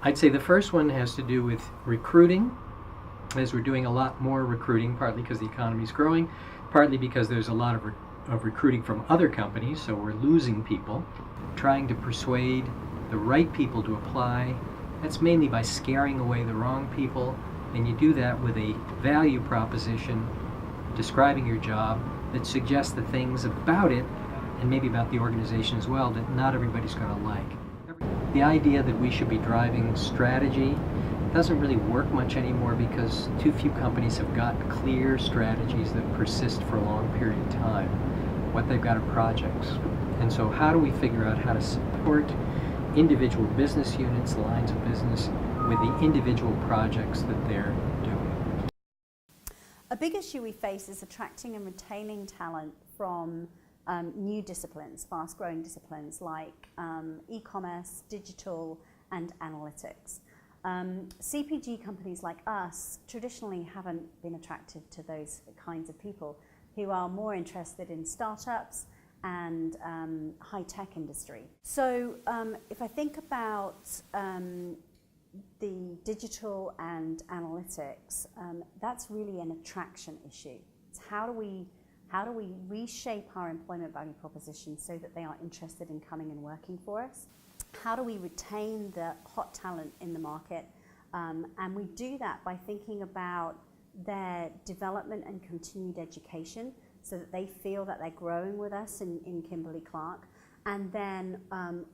I'd say the first one has to do with recruiting, as we're doing a lot more recruiting, partly because the economy is growing, partly because there's a lot of recruiting from other companies, so we're losing people. Trying to persuade the right people to apply, that's mainly by scaring away the wrong people, and you do that with a value proposition describing your job that suggests the things about it, and maybe about the organization as well, that not everybody's going to like. The idea that we should be driving strategy doesn't really work much anymore because too few companies have got clear strategies that persist for a long period of time. What they've got are projects. And so how do we figure out how to support individual business units, lines of business, with the individual projects that they're doing? A big issue we face is attracting and retaining talent from new disciplines, fast-growing disciplines like e-commerce, digital, and analytics. CPG companies like us traditionally haven't been attractive to those kinds of people who are more interested in startups and high-tech industry. So if I think about the digital and analytics, that's really an attraction issue. It's how do we reshape our employment value proposition so that they are interested in coming and working for us? How do we retain the hot talent in the market? And we do that by thinking about their development and continued education so that they feel that they're growing with us in Kimberly-Clark, and then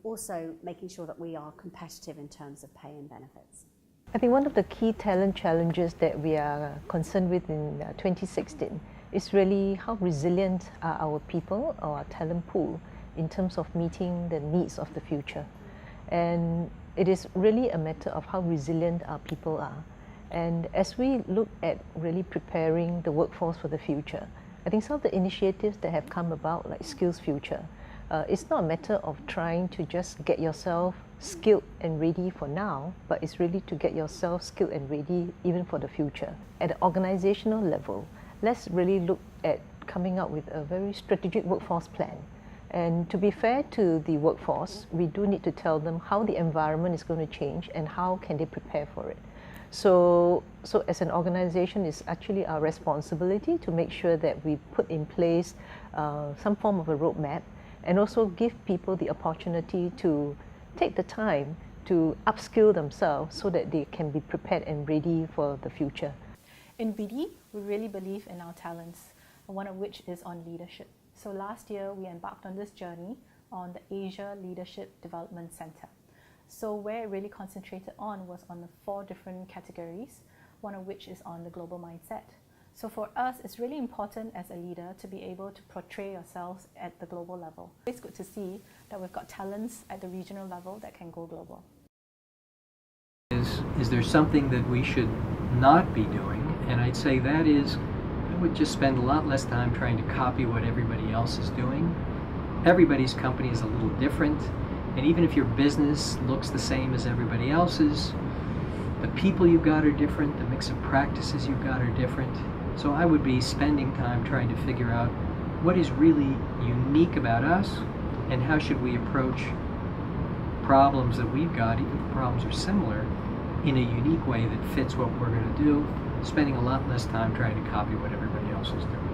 also making sure that we are competitive in terms of pay and benefits. I think one of the key talent challenges that we are concerned with in 2016 is really how resilient are our people or our talent pool in terms of meeting the needs of the future. And it is really a matter of how resilient our people are. And as we look at really preparing the workforce for the future, I think some of the initiatives that have come about, like Skills Future, it's not a matter of trying to just get yourself skilled and ready for now, but it's really to get yourself skilled and ready even for the future. At an organizational level, let's really look at coming up with a very strategic workforce plan. And to be fair to the workforce, we do need to tell them how the environment is going to change and how can they prepare for it. So as an organization, it's actually our responsibility to make sure that we put in place some form of a roadmap and also give people the opportunity to take the time to upskill themselves so that they can be prepared and ready for the future. In BD, we really believe in our talents, one of which is on leadership. So last year, we embarked on this journey on the Asia Leadership Development Center. So where it really concentrated on was on the 4 different categories, one of which is on the global mindset. So for us, it's really important as a leader to be able to portray yourselves at the global level. It's good to see that we've got talents at the regional level that can go global. Is there something that we should not be doing? And I'd say that is, I would just spend a lot less time trying to copy what everybody else is doing. Everybody's company is a little different, and even if your business looks the same as everybody else's, the people you've got are different, the mix of practices you've got are different. So I would be spending time trying to figure out what is really unique about us and how should we approach problems that we've got, even if the problems are similar, in a unique way that fits what we're going to do, spending a lot less time trying to copy what everybody else is doing.